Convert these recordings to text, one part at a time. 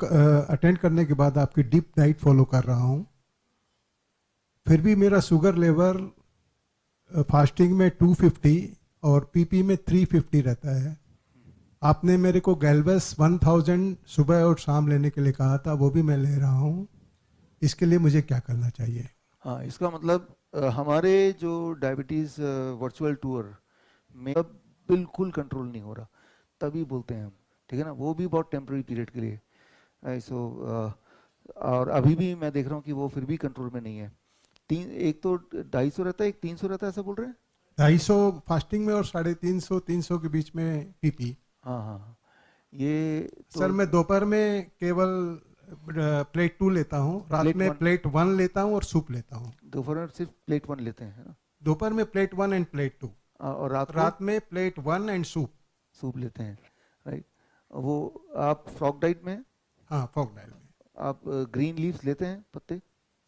Attend करने के बाद आपकी डीप डाइट फॉलो कर रहा हूँ, फिर भी मेरा शुगर लेवल फास्टिंग में 250 और पीपी में 350 रहता है। आपने मेरे को गैल्वस 1000 सुबह और शाम लेने के लिए कहा था, वो भी मैं ले रहा हूँ। इसके लिए मुझे क्या करना चाहिए? हाँ, इसका मतलब हमारे जो डायबिटीज़ वर्चुअल टूर में अब बिल्कुल कंट्रोल नहीं हो रहा, तभी बोलते हैं हम, ठीक है ना, वो भी बहुत टेम्पररी पीरियड के लिए। सो और अभी भी मैं देख रहा हूँ कि वो फिर भी कंट्रोल में नहीं है। एक तो 250 रहता है, एक 300 रहता है, ऐसा बोल रहे हैं। 250 फास्टिंग में और 350 के बीच में पीपी। हाँ हाँ हाँ, ये सर तो मैं दोपहर में केवल प्लेट 2 लेता हूँ, रात प्लेट में वन, प्लेट 1 लेता हूँ और सूप लेता हूँ। दोपहर में सिर्फ प्लेट 1 लेते हैं, है ना। दोपहर में प्लेट 1 एंड प्लेट 2, और रात को रात में प्लेट 1 एंड सूप। सूप लेते हैं, राइट। वो आप फ्रॉक डाइट में हैं? हाँ, फॉक डाइट में। आप ग्रीन लीव्स लेते हैं, पत्ते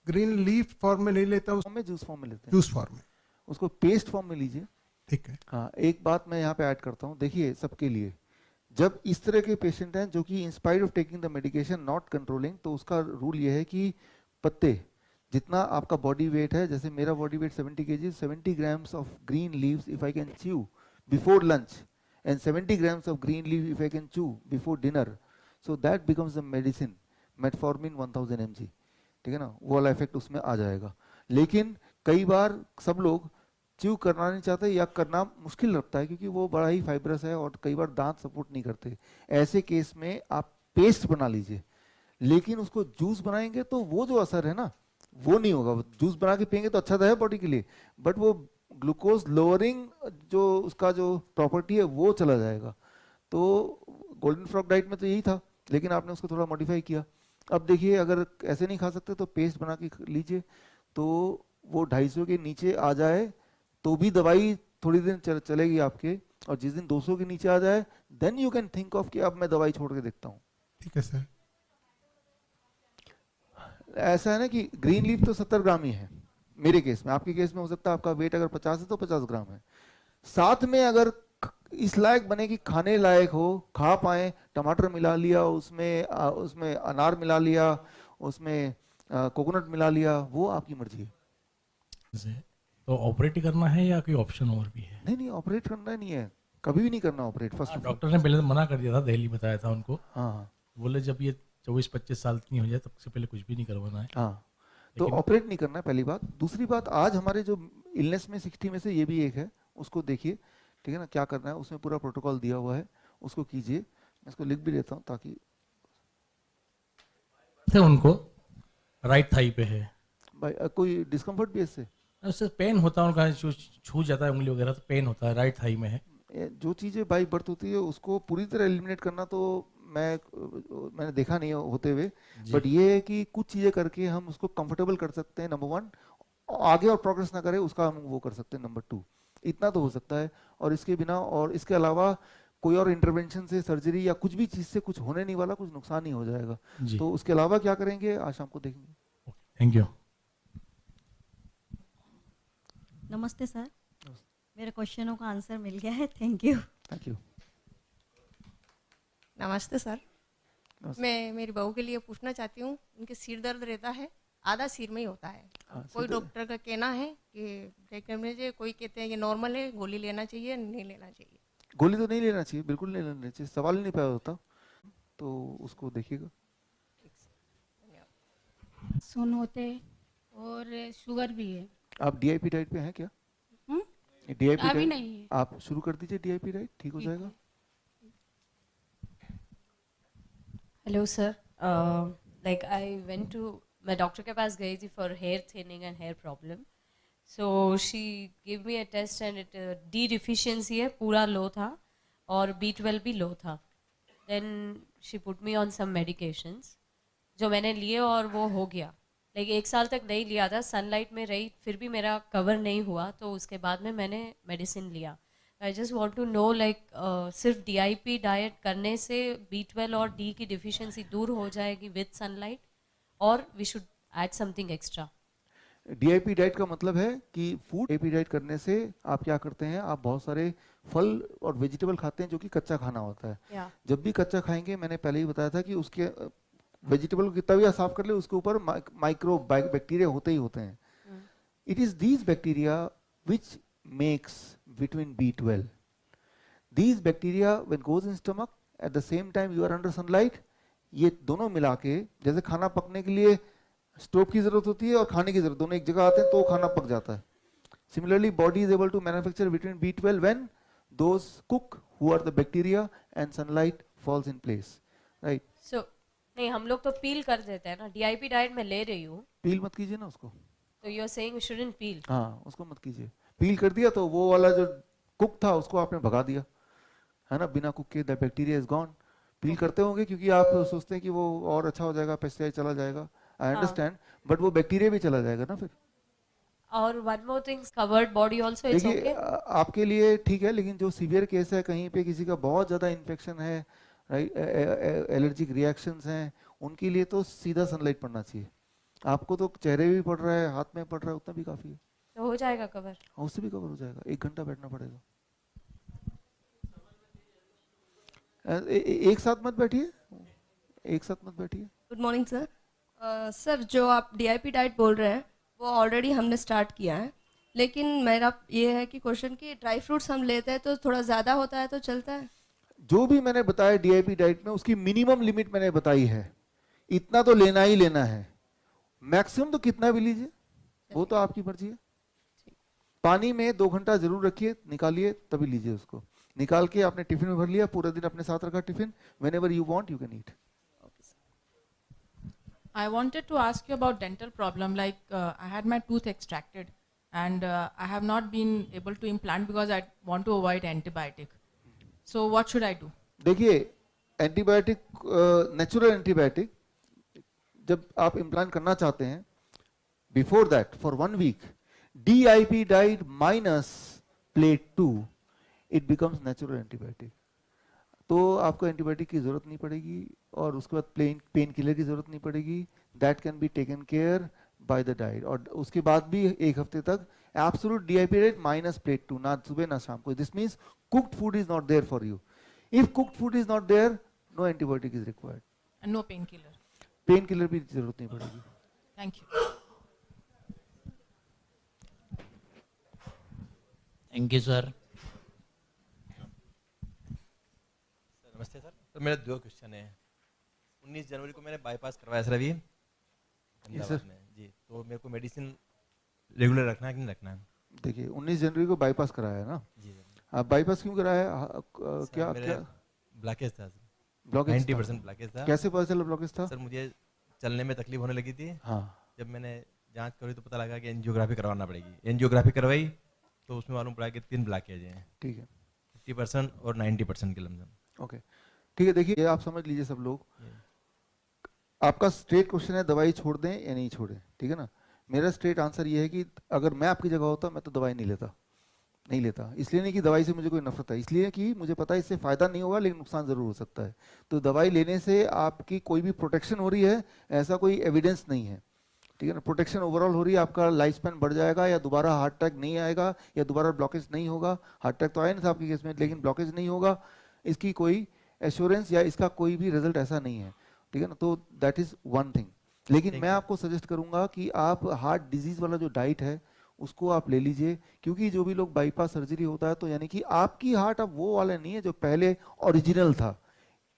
ग्रीन लीफ फॉर्म में नहीं लेता हूँ, फॉर्म में, जूस फॉर्म में लेते हैं, जूस फॉर्म में। उसको पेस्ट फॉर्म में लीजिए। ठीक है। हाँ, एक बात मैं यहाँ पे ऐड करता हूँ, देखिए सबके लिए, जब इस तरह के पेशेंट हैं जो कि in spite of taking the medication not controlling, तो उसका रूल ये है कि पत्ते, जितना आपका बॉडी वेट है, जैसे मेरा body weight 70 kg, 70 grams of green leaves if I can chew before lunch and 70 grams of green leave if I can chew before dinner, so that becomes the medicine, metformin 1000 mg, ठीक है ना, वो वाला effect उसमें आ जाएगा। लेकिन कई बार सब लोग च्यू करना नहीं चाहते या करना मुश्किल लगता है क्योंकि वो बड़ा ही फाइब्रस है और कई बार दांत सपोर्ट नहीं करते। ऐसे केस में आप पेस्ट बना लीजिए, लेकिन उसको जूस बनाएंगे तो वो जो असर है ना वो नहीं होगा। जूस बना के पियेंगे तो अच्छा तो है बॉडी के लिए, बट वो ग्लूकोज लोअरिंग जो उसका जो प्रॉपर्टी है वो चला जाएगा। तो गोल्डन फ्रॉग डाइट में तो यही था, लेकिन आपने उसको थोड़ा मॉडिफाई किया। अब देखिए, अगर ऐसे नहीं खा सकते तो पेस्ट बना के लीजिए, तो वो 250 के नीचे आ जाए तो भी दवाई थोड़ी दिन चलेगी आपके, और जिस दिन 200 के नीचे आ जाए then you can think of कि अब मैं दवाई छोड़ के देखता हूँ। ठीक है सर। ऐसा है ना कि ग्रीन लीफ तो 70 ग्राम ही है मेरे केस में, आपके केस में हो सकता है आपका वेट अगर 50 है तो 50 ग्राम है। साथ में अगर इस लायक बने कि खाने लायक हो, खा पाए, टमाटर मिला लिया उसमें, उसमें अनार मिला लिया, उसमें कोकोनट मिला लिया, वो आपकी मर्जी है। तो ऑपरेट करना है या कोई ऑप्शन और भी है? नहीं नहीं, ऑपरेट करना नहीं है, कभी भी नहीं करना operate, first of all. Doctor ने पहले तो मना कर दिया था, दिल्ली बताया था उनको। हाँ हाँ बोले जब ये 24-25 साल की हो जाए तब से पहले कुछ भी नहीं करवाना है। हाँ, तो लेकिन ऑपरेट नहीं करना है, पहली बात। दूसरी बात, आज हमारे जो इलनेस में 60 में से ये भी एक है, उसको देखिए, ठीक है ना, क्या करना है, उसमें पूरा प्रोटोकॉल दिया हुआ है, उसको कीजिए। मैं इसको लिख भी लेता हूँ ताकि थे उनको राइट थाई पे है, भाई कोई डिस्कम्फर्ट भी है इससे। उससे पेन होता है उनका, छू जाता है उंगली वगैरह तो पेन होता है, राइट थाई में है। जो चीज़ें बाई बर्थ होती है उसको पूरी तरह एलिमिनेट करना तो मैंने देखा नहीं होते हुए, बट ये है कि कुछ चीज़ें करके हम उसको कंफर्टेबल कर सकते हैं, नंबर 1। आगे और प्रोग्रेस ना करे उसका हम वो कर सकते हैं, नंबर 2। इतना तो हो सकता है, और इसके बिना और इसके अलावा कोई और इंटरवेंशन से, सर्जरी या कुछ भी चीज़ से कुछ होने नहीं वाला, कुछ नुकसान नहीं हो जाएगा। तो उसके अलावा क्या करेंगे आज शाम को देखेंगे। Thank you. नमस्ते सर, मेरे क्वेश्चनों का आंसर मिल गया है, थैंक यू। Thank you. नमस्ते सर, मैं मेरी बहू के लिए पूछना चाहती हूँ, उनके सिर दर्द रहता है, आधा सिर में ही होता है। कोई डॉक्टर का कहना है कि देखने में, कोई कहते हैं कि नॉर्मल है, गोली लेना चाहिए, नहीं लेना चाहिए। गोली तो नहीं लेना चाहिए, बिल्कुल नहीं लेना चाहिए, सवाल ही नहीं पैदा होता, तो उसको देखिएगा। सुन होते और शुगर भी है। आप डीआईपी डाइट पे हैं क्या? डीआईपी अभी नहीं है। आप शुरू कर दीजिए डीआईपी डाइट, ठीक हो जाएगा। Hello sir, like I went to, मैं डॉक्टर के पास गई थी for hair thinning and hair problem. So she give me a test and it D deficiency है, पूरा लो था, और B12 भी लो था। Then she put me on some medications जो मैंने लिए और वो हो गया। लाइक 1 साल तक नहीं लिया था, सनलाइट में रही, फिर भी मेरा कवर नहीं हुआ, तो उसके बाद में मैंने मेडिसिन लिया। I just want to know, like सिर्फ DIP डाइट करने से B12 और D की डिफिशियंसी दूर हो जाएगी विद सनलाइट, और we should add something extra? DIP diet का मतलब है कि फूड डीआईपी डाइट करने से आप क्या करते हैं, आप बहुत सारे फल और वेजिटेबल खाते हैं जो कि कच्चा खाना होता है। yeah. जब भी कच्चा खाएंगे, मैंने पहले ही बताया था कि उसके वेजिटेबल को कितना भी आप साफ कर ले उसके ऊपर माइक्रो बैक्टीरिया होते ही होते हैं. It is these bacteria which makes vitamin B12. These bacteria when goes in stomach at the same time you are under sunlight, ये दोनों मिला के, जैसे खाना पकने के लिए स्टोव की जरूरत होती है और खाने की जरूरत, दोनों एक जगह आते हैं तो खाना पक जाता है. Similarly, body is able to manufacture vitamin B12 when those cook who are the bacteria and sunlight falls in place, right? So नहीं, हम लोग तो पील कर देते हैं ना. DIP डाइट में ले रही हूँ. पील मत कीजिए ना उसको. So you are saying we shouldn't peel? हाँ, उसको मत कीजिए. पील कर दिया तो वो वाला जो कुक था उसको आपने भगा दिया, है ना, बिना कुक के. The bacteria is gone. Peel करते होंगे क्योंकि आप सोचते हैं कि वो और अच्छा हो जाएगा, पेस्टिसाइड चला जाएगा. आई अंडरस्टैंड, बट वो बैक्टीरिया भी चला जाएगा ना फिर. और one more thing, covered body also it's देखिए, ओके. आपके लिए ठीक है, लेकिन जो सीवियर केस है, कहीं पे किसी का बहुत ज्यादा इन्फेक्शन है, राइट, एलर्जिक रिएक्शंस हैं, उनके लिए तो सीधा सनलाइट पड़ना चाहिए. आपको तो चेहरे भी पड़ रहा है, हाथ में पड़ रहा है, उतना भी काफी है. तो हो जाएगा कवर? उससे भी कवर हो जाएगा. 1 घंटा बैठना पड़ेगा. एक साथ मत बैठिए, एक साथ मत बैठिए. Good morning sir. सर, जो आप DIP डाइट बोल रहे हैं वो ऑलरेडी हमने स्टार्ट किया है, लेकिन मेरा ये है कि क्वेश्चन कि ड्राई फ्रूट्स हम लेते हैं तो थोड़ा ज़्यादा होता है तो चलता है? जो भी मैंने बताया DIP डाइट में, उसकी मिनिमम लिमिट मैंने बताई है. इतना तो लेना ही लेना है. मैक्सिमम तो कितना भी लीजिए, वो तो आपकी मर्जी है. पानी में 2 घंटा जरूर रखिए, निकालिए तभी लीजिए उसको. निकाल के आपने टिफिन में भर लिया, पूरा दिन अपने साथ रखा tiffin. whenever you want you can eat. I wanted to ask you about dental problem. Like I had my tooth extracted, and I have not been able to implant because I want to avoid antibiotic. So what should I do? देखिए, antibiotic, natural antibiotic जब आप implant करना चाहते हैं, before that for 1 week DIP diet minus plate 2 it becomes natural antibiotic. तो आपको antibiotic की जरूरत नहीं पड़ेगी और उसके बाद पेन किलर की जरूरत नहीं पड़ेगी. That can be taken care by the diet. और उसके बाद भी 1 हफ्ते तक absolute DIP diet minus plate 2, ना सुबह ना शाम को. This means cooked food is not there for you. If cooked food is not there, no antibiotic is required. And no painkiller. Painkiller भी जरूरत नहीं पड़ेगी. Thank you. Thank you sir. नमस्ते सर. तो मेरे 2 क्वेश्चन हैं. 19 जनवरी को मैंने बाईपास करवाया सर अभी अहमदाबाद में जी. तो मेरे को मेडिसिन रेगुलर रखना है कि नहीं रखना है? देखिए, 19 जनवरी को बाईपास कराया है ना जी. आप बाईपास क्यों कराया? क्या क्या ब्लॉकेज था सर. ब्लॉकेज 90% ब्लॉकेज था. कैसे पता चला ब्लॉकेज था? सर मुझे चलने में तकलीफ होने लगी थी. हाँ. जब मैंने जांच करी तो पता लगा कि एंजियोग्राफी करवाना पड़ेगी. एंजियोग्राफी करवाई तो उसमें मालूम पड़ा कि 3 ब्लॉकेज हैं. ठीक है. 50% और 90% के लमसम. ओके, ठीक है. देखिए, आप समझ लीजिए सब लोग, आपका स्ट्रेट क्वेश्चन है दवाई छोड़ दें या नहीं छोड़ें. ठीक है ना. मेरा स्ट्रेट आंसर ये है कि अगर मैं आपकी जगह होता मैं तो दवाई नहीं लेता. इसलिए नहीं कि दवाई से मुझे कोई नफरत है, इसलिए कि मुझे पता है इससे फायदा नहीं होगा लेकिन नुकसान जरूर हो सकता है. तो दवाई लेने से आपकी कोई भी प्रोटेक्शन हो रही है ऐसा कोई एविडेंस नहीं है. ठीक है ना. प्रोटेक्शन ओवरऑल हो रही है, आपका लाइफ स्पैन बढ़ जाएगा, या दोबारा हार्ट अटैक नहीं आएगा, या दोबारा ब्लॉकेज नहीं होगा. हार्ट अटैक तो आया नहीं था आपके केस में, लेकिन ब्लॉकेज नहीं होगा, इसकी कोई एश्योरेंस या इसका कोई भी रिजल्ट ऐसा नहीं है. ठीक है ना. तो दैट इज वन थिंग. लेकिन मैं आपको सजेस्ट करूंगा कि आप हार्ट डिजीज वाला जो डाइट है उसको आप ले लीजिए, क्योंकि जो भी लोग बाईपास सर्जरी होता है तो यानी कि आपकी हार्ट अब वो वाला नहीं है जो पहले ओरिजिनल था.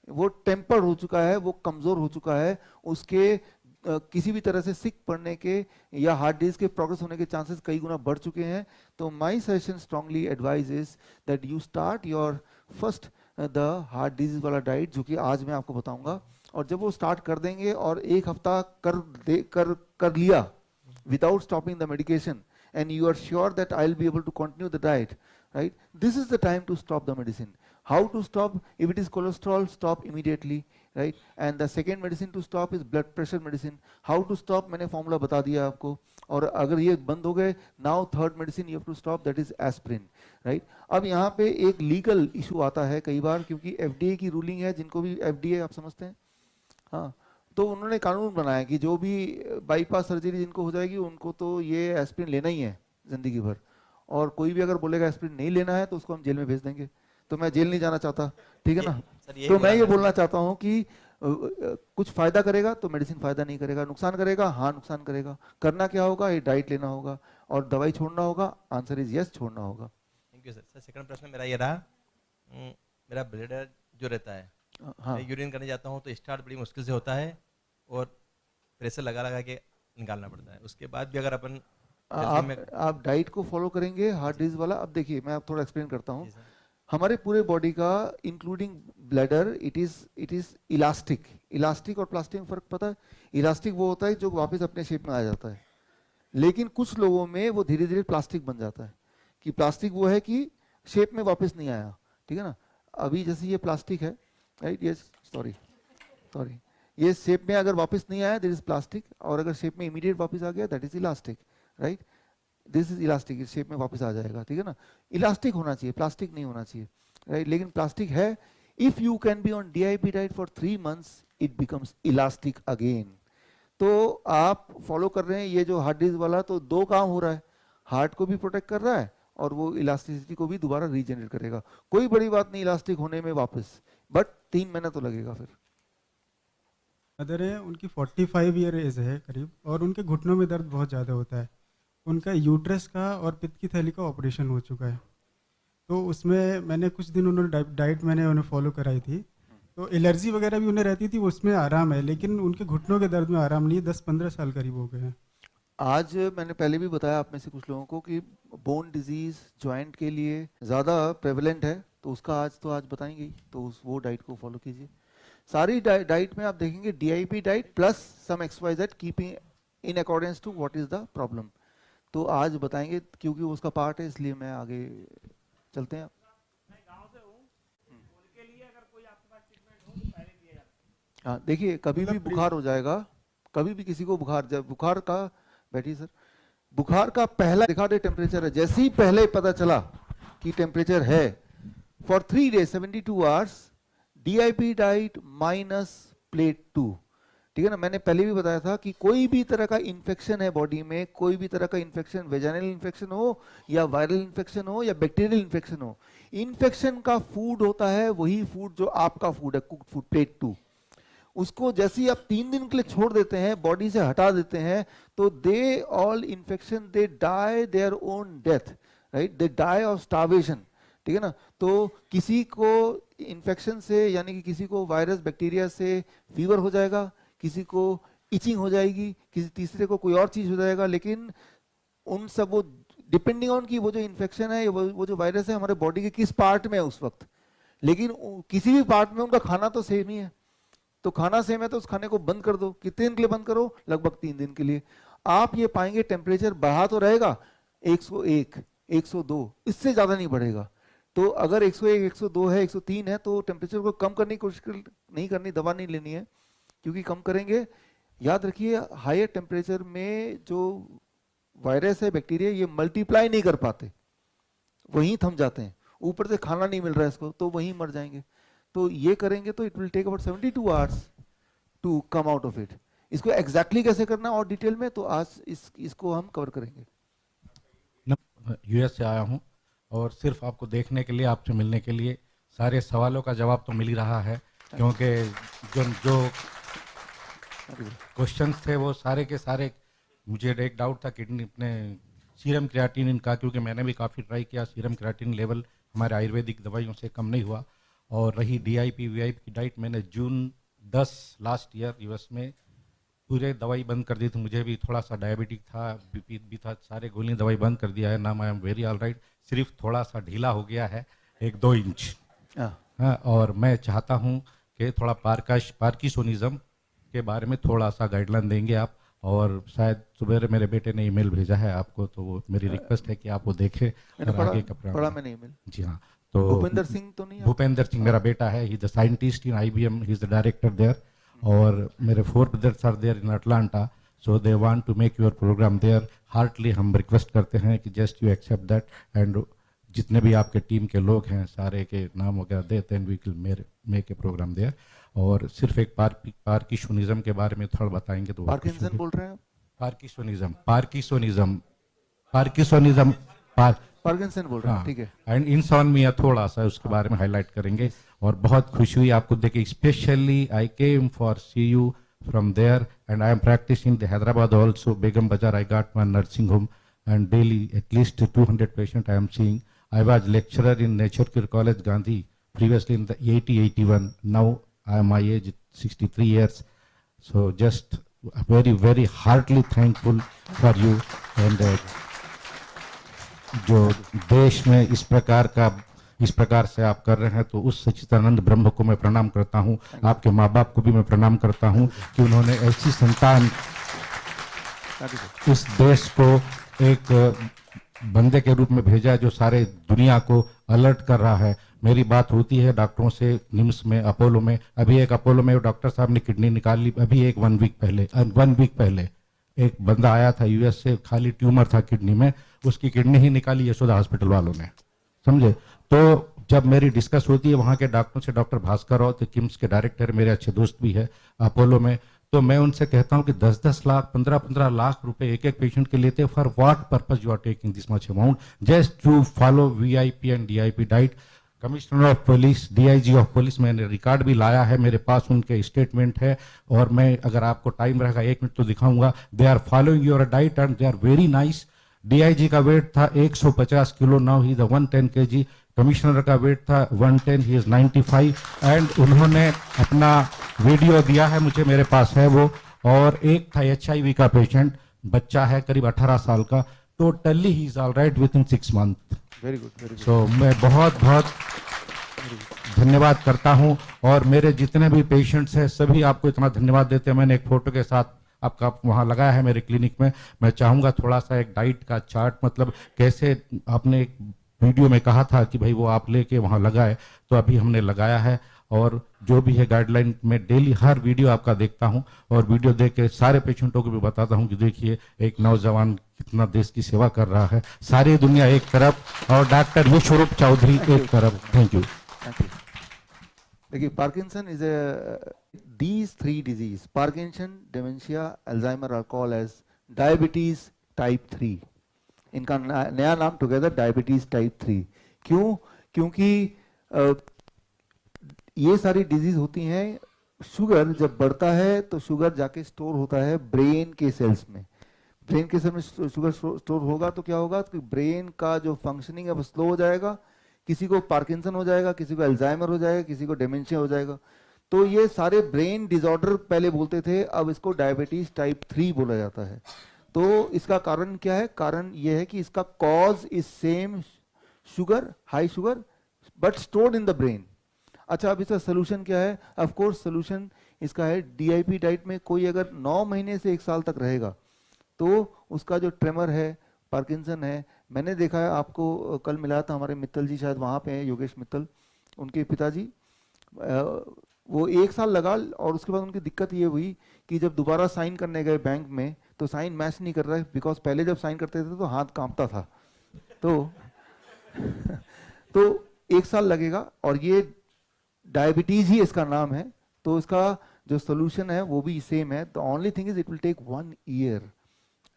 वो टेम्पर्ड हो चुका है, वो कमजोर हो चुका है. उसके किसी भी तरह से सिक पड़ने के या हार्ट डिजीज के प्रोग्रेस होने के चांसेस कई गुना बढ़ चुके हैं. तो my suggestion strongly advice is that you start your first the heart disease वाला डाइट, जो कि आज मैं आपको बताऊंगा. और जब वो स्टार्ट कर देंगे और 1 हफ्ता कर लिया without stopping the medication, and you are sure that I'll be able to continue the diet, right? This is the time to stop the medicine. How to stop? If it is cholesterol, stop immediately, right? And the second medicine to stop is blood pressure medicine. How to stop? मैंने formula बता दिया आपको. और अगर ये बंद हो गए, now third medicine you have to stop, that is aspirin, right? अब यहाँ पे एक legal issue आता है कई बार, क्योंकि FDA की ruling है, जिनको भी FDA आप समझते हैं, हाँ, तो उन्होंने कानून बनाया कि जो भी बाईपास सर्जरी जिनको हो जाएगी उनको तो ये एस्पिरिन लेना ही है जिंदगी भर. और कोई भी अगर बोलेगा एस्पिरिन नहीं लेना है तो उसको हम जेल में भेज देंगे. तो मैं जेल नहीं जाना चाहता. ठीक है ना. तो मैं ये बोलना चाहता हूँ कि कुछ फायदा करेगा तो मेडिसिन फायदा नहीं करेगा, नुकसान करेगा, हाँ नुकसान करेगा। करना क्या होगा, ये डाइट लेना होगा और दवाई छोड़ना होगा। आंसर इज यस, छोड़ना होगा। Thank you sir. Sir second प्रश्न मेरा ये रहा, मेरा ब्लडर जो रहता है, हाँ। मैं यूरिन करने जाता हूँ तो स्टार्ट बड़ी मुश्किल से होता है और प्रेशर लगा लगा के निकालना पड़ता है। उसके बाद भी अगर अपन आप डाइट को फॉलो करेंगे हार्ट डिजीज वाला। अब देखिए मैं आप थोड़ा एक्सप्लेन करता हूँ। हमारे पूरे बॉडी का including bladder it is elastic और प्लास्टिक में फर्क पता है? इलास्टिक वो होता है जो वापस अपने शेप में आ जाता है, लेकिन कुछ लोगों में वो धीरे धीरे प्लास्टिक बन जाता है। कि प्लास्टिक वो है कि शेप में वापस नहीं आया, ठीक है ना। अभी जैसे ये प्लास्टिक है, राइट, ये सॉरी ये शेप में अगर वापस नहीं आया दैट इज प्लास्टिक, और अगर शेप में इमीडिएट वापस आ गया that is elastic, right. This is elastic, इस शेप में वापस आ जाएगा, ठीक है ना। इलास्टिक होना चाहिए, प्लास्टिक नहीं होना चाहिए, राइट। लेकिन प्लास्टिक है। If you can be on DIP diet for 3 months it becomes elastic again. तो आप फॉलो कर रहे हैं ये जो हार्ट डिजीज वाला, तो 2 काम हो रहा है, हार्ट को भी प्रोटेक्ट कर रहा है और वो इलास्टिसिटी को भी दोबारा रीजनरेट करेगा। कोई बड़ी बात नहीं इलास्टिक होने में वापस, बट 3 महीना तो लगेगा फिर। मदर है, उनकी 45 ईयर एज है करीब, और उनके घुटनों में दर्द बहुत ज़्यादा होता है। उनका यूट्रस का और पित्त की थैली का ऑपरेशन हो चुका है। तो उसमें मैंने कुछ दिन उन्होंने डाइट मैंने उन्हें फॉलो कराई थी, तो एलर्जी वगैरह भी उन्हें रहती थी, उसमें आराम है, लेकिन उनके घुटनों के दर्द में आराम नहीं है। 10-15 साल करीब हो गए हैं। आज मैंने पहले भी बताया आप में से कुछ लोगों को कि बोन डिजीज जॉइंट के लिए ज़्यादा प्रेवलेंट है, तो उसका आज बताएंगे ही, तो वो डाइट को फॉलो कीजिए। सारी डाइट में आप देखेंगे DIP diet plus some XYZ keeping in accordance to what is the problem, तो आज बताएंगे क्योंकि उसका पार्ट है, इसलिए मैं आगे चलते हैं। हाँ देखिए, कभी भी बुखार हो जाएगा, कभी भी किसी को बुखार, जब बुखार का बैठिए सर, बुखार का पहला दिखा दे टेम्परेचर है, जैसे ही पहले पता चला कि टेम्परेचर है, for 3 days 72 hours DIP diet minus plate 2, ठीक है ना। मैंने पहले भी बताया था कि कोई भी तरह का इन्फेक्शन है बॉडी में, कोई भी तरह का इन्फेक्शन, वेजाइनल इन्फेक्शन हो या वायरल इन्फेक्शन हो या बैक्टीरियल इन्फेक्शन हो, इन्फेक्शन का फूड होता है वही फूड जो आपका फूड है, कुक्ड फूड, प्लेट 2। उसको जैसे ही आप 3 दिन के लिए छोड़ देते हैं, बॉडी से हटा देते हैं, तो they all infection they die their own death, right, they die of starvation, ठीक है ना। तो किसी को इन्फेक्शन से, यानी कि किसी को वायरस बैक्टीरिया से फीवर हो जाएगा, किसी को इचिंग हो जाएगी, किसी तीसरे को कोई और चीज हो जाएगा, लेकिन उन सब वो डिपेंडिंग ऑन कि वो जो इन्फेक्शन है, वो जो वायरस है हमारे बॉडी के किस पार्ट में है उस वक्त, लेकिन किसी भी पार्ट में उनका खाना तो सेम ही है। तो खाना सेम है तो उस खाने को बंद कर दो। कितने दिन के लिए बंद करो? लगभग 3 दिन के लिए। आप ये पाएंगे टेम्परेचर बढ़ा तो रहेगा 101, 102, इससे ज्यादा नहीं बढ़ेगा। तो अगर 101, 102 है, 103 है, तो टेम्परेचर को कम करने की कोशिश नहीं करनी, दवा नहीं लेनी है, क्योंकि कम करेंगे, याद रखिए हायर टेम्परेचर में जो वायरस है, बैक्टीरिया, ये मल्टीप्लाई नहीं कर पाते, वहीं थम जाते हैं। ऊपर से खाना नहीं मिल रहा है इसको, तो वहीं मर जाएंगे। तो ये करेंगे तो it will take about 72 hours to come out of it. इसको एग्जैक्टली कैसे करना और डिटेल में, तो आज इसको हम कवर करेंगे। US से आया हूँ और सिर्फ आपको देखने के लिए, आपसे मिलने के लिए। सारे सवालों का जवाब तो मिल ही रहा है, क्योंकि जो क्वेश्चंस थे वो सारे के सारे, मुझे एक डाउट था किडनी अपने सीरम क्रिएटिनिन का, क्योंकि मैंने भी काफ़ी ट्राई किया, सीरम क्रिएटिनिन लेवल हमारे आयुर्वेदिक दवाइयों से कम नहीं हुआ। और रही DIP VIP की डाइट, मैंने जून 10 लास्ट ईयर US में पूरे दवाई बंद कर दी थी। मुझे भी थोड़ा सा डायबिटिक था, BP भी था, सारे गोली दवाई बंद कर दिया है। Now I am very all right, सिर्फ थोड़ा सा ढीला हो गया है 1-2 इंच। हाँ, और मैं चाहता हूँ कि थोड़ा पार्किंसोनिज्म के बारे में थोड़ा सा गाइडलाइन देंगे आप। और शायद सुबह मेरे बेटे ने ईमेल भेजा है आपको, तो वो मेरी रिक्वेस्ट है कि आप वो देखें। पढ़ा मैंने ईमेल। जी हाँ, तो भूपेंद्र सिंह तो नहीं? भूपेंद्र सिंह मेरा बेटा है, he is the scientist in IBM, he is the director there. और मेरे 4 brothers are there in Atlanta, so they want to make your program there. Heartily हम रिक्वेस्ट करते हैं कि just you accept that, and जितने भी आपके team के लोग हैं सारे के नाम वगैरह देते हैं, we will make a program there. और सिर्फ एक पार्किंसोनिज्म के बारे में थोड़ा बताएंगे तो। पार्किंसन बोल रहे हैं? पार्किंसन बोल रहे हैं, हाँ, ठीक है। एंड इंसोम्निया थोड़ा सा उसके बारे में हाईलाइट करेंगे। और बहुत खुशी हुई आपको देखे, specially I came for see you from there and I am practising the Hyderabad also, Begum Bazaar I got my nursing home and daily at least 200 patient I am seeing. I was lecturer in Nature Cure College, Gandhi, previously in the 80-81. Now I am my age 63 years. So just very, very heartily thankful for you. And जो देश में इस प्रकार से आप कर रहे हैं, तो उस सच्चिदानंद ब्रह्म को मैं प्रणाम करता हूँ। आपके माँ बाप को भी मैं प्रणाम करता हूँ कि उन्होंने ऐसी संतान इस देश को एक बंदे के रूप में भेजा है जो सारे दुनिया को अलर्ट कर रहा है। मेरी बात होती है डॉक्टरों से, निम्स में, अपोलो में। अभी एक अपोलो में डॉक्टर साहब ने किडनी निकाल ली, अभी एक वन वीक पहले एक बंदा आया था यूएस से, खाली ट्यूमर था किडनी में, उसकी किडनी ही निकाली यशोदा हॉस्पिटल वालों ने, समझे। तो जब मेरी डिस्कस होती है वहाँ के डॉक्टरों से, डॉक्टर भास्कर राव किम्स के डायरेक्टर, मेरे अच्छे दोस्त भी है अपोलो में, तो मैं उनसे कहता हूं कि 10-10 लाख 15-15 लाख रुपए एक पेशेंट के लेते। For what purpose you are taking this much amount? Just to follow VIP and DIP diet. Commissioner of police, DIG of police, मैंने रिकॉर्ड भी लाया है, मेरे पास उनके स्टेटमेंट है, और मैं अगर आपको टाइम रहेगा 1 मिनट तो दिखाऊंगा। They are following your diet and they are very nice. DIG का वेट था 150 kilo, now he is 110 kg। Commissioner का वेट था 110, ही इज 95। एंड उन्होंने अपना वीडियो दिया है मुझे, मेरे पास है वो। और एक था HIV का पेशेंट, बच्चा है करीब 18 साल का, टोटली ही is all right with in 6 month. Very good. So मैं बहुत बहुत धन्यवाद करता हूं, और मेरे जितने भी पेशेंट्स हैं सभी आपको इतना धन्यवाद देते हैं। मैंने एक फोटो के साथ आपका वहाँ लगाया है मेरे क्लिनिक में। मैं चाहूँगा थोड़ा सा एक डाइट का चार्ट, मतलब कैसे आपने एक वीडियो में कहा था कि भाई वो आप लेके वहाँ लगाए, तो अभी हमने लगाया है। और जो भी है गाइडलाइन, मैं डेली हर वीडियो आपका देखता हूं, और वीडियो देख के सारे पेशेंटों को भी बताता हूं कि देखिए एक नौजवान कितना देश की सेवा कर रहा है। सारी दुनिया एक तरफ और डॉक्टर विश्वरूप चौधरी एक तरफ। Thank you. देखिए, Parkinson is these 3 disease, Parkinson, dementia, Alzheimer are called as diabetes type 3। इनका नया नाम टुगेदर डायबिटीज टाइप 3। क्यों? क्योंकि ये सारी डिजीज होती हैं, शुगर जब बढ़ता है तो शुगर जाके स्टोर होता है ब्रेन के सेल्स में। ब्रेन के सेल्स में शुगर स्टोर होगा तो क्या होगा कि ब्रेन का जो फंक्शनिंग है वो स्लो हो जाएगा। किसी को पार्किंसन हो जाएगा, किसी को अल्जाइमर हो जाएगा, किसी को डिमेंशिया हो जाएगा। तो ये सारे ब्रेन डिसऑर्डर पहले बोलते थे, अब इसको डायबिटीज टाइप 3 बोला जाता है। तो इसका कारण क्या है? कारण ये है कि इसका cause is same sugar, high sugar, but stored in the brain. अच्छा, अब इसका सोल्यूशन क्या है? ऑफ कोर्स सोल्यूशन इसका है डीआईपी डाइट में। कोई अगर 9 महीने से 1 साल तक रहेगा तो उसका जो ट्रेमर है, पार्किंसन है, मैंने देखा है, आपको कल मिला था हमारे मित्तल जी, शायद वहाँ पे हैं, योगेश मित्तल, उनके पिताजी, वो 1 साल लगा, और उसके बाद उनकी दिक्कत ये हुई कि जब दोबारा साइन करने गए बैंक में तो साइन मैच नहीं कर रहा है, बिकॉज पहले जब साइन करते थे तो हाथ कांपता था। तो 1 साल लगेगा, और ये डायबिटीज ही इसका नाम है, तो इसका जो सोल्यूशन है वो भी सेम है। The only thing is it will take 1 year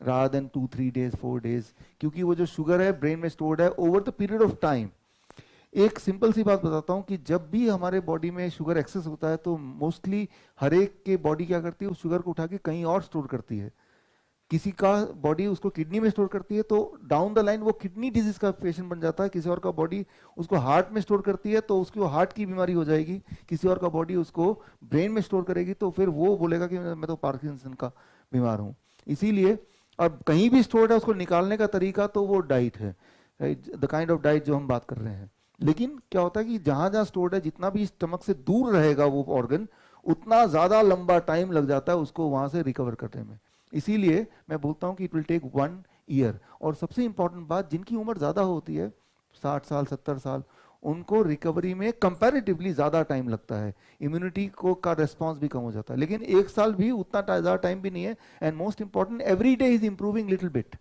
rather than 2-3 days 4 days, क्योंकि वो जो शुगर है ब्रेन में स्टोर्ड है over the period of time. एक सिंपल सी बात बताता हूँ कि जब भी हमारे बॉडी में शुगर एक्सेस होता है तो मोस्टली हर एक के बॉडी क्या करती है, उस शुगर को उठा के कहीं और स्टोर करती है। किसी का बॉडी उसको किडनी में स्टोर करती है, तो डाउन द लाइन वो किडनी डिजीज का पेशेंट बन जाता है। किसी और का बॉडी उसको हार्ट में स्टोर करती है, तो उसकी वो हार्ट की बीमारी हो जाएगी। किसी और का बॉडी उसको ब्रेन में स्टोर करेगी, तो फिर वो बोलेगा कि मैं तो पार्किंसन का बीमार हूँ। इसीलिए अब कहीं भी स्टोर्ड है, उसको निकालने का तरीका तो वो डाइट है, right, the kind of diet जो हम बात कर रहे हैं। लेकिन क्या होता है कि जहां जहां स्टोर्ड है, जितना भी स्टमक से दूर रहेगा वो ऑर्गन, उतना ज्यादा लंबा टाइम लग जाता है उसको वहां से रिकवर करने में। इसीलिए मैं बोलता हूं कि इट विल टेक 1 year। और सबसे इंपॉर्टेंट बात, जिनकी उम्र ज्यादा होती है, 60 साल 70 साल, उनको रिकवरी में कंपैरेटिवली ज्यादा टाइम लगता है, इम्यूनिटी को का रेस्पॉन्स भी कम हो जाता है। लेकिन 1 साल भी उतना ज्यादा टाइम भी नहीं है। And most important, every day is improving little bit,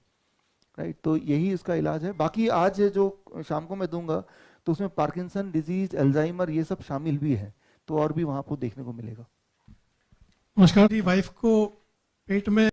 right. तो यही इसका इलाज है। बाकी आज जो शाम को मैं दूंगा तो उसमें पार्किंसन डिजीज, अल्जाइमर, ये सब शामिल भी है, तो और भी वहां आपको देखने को मिलेगा। नमस्कार। वाइफ को पेट में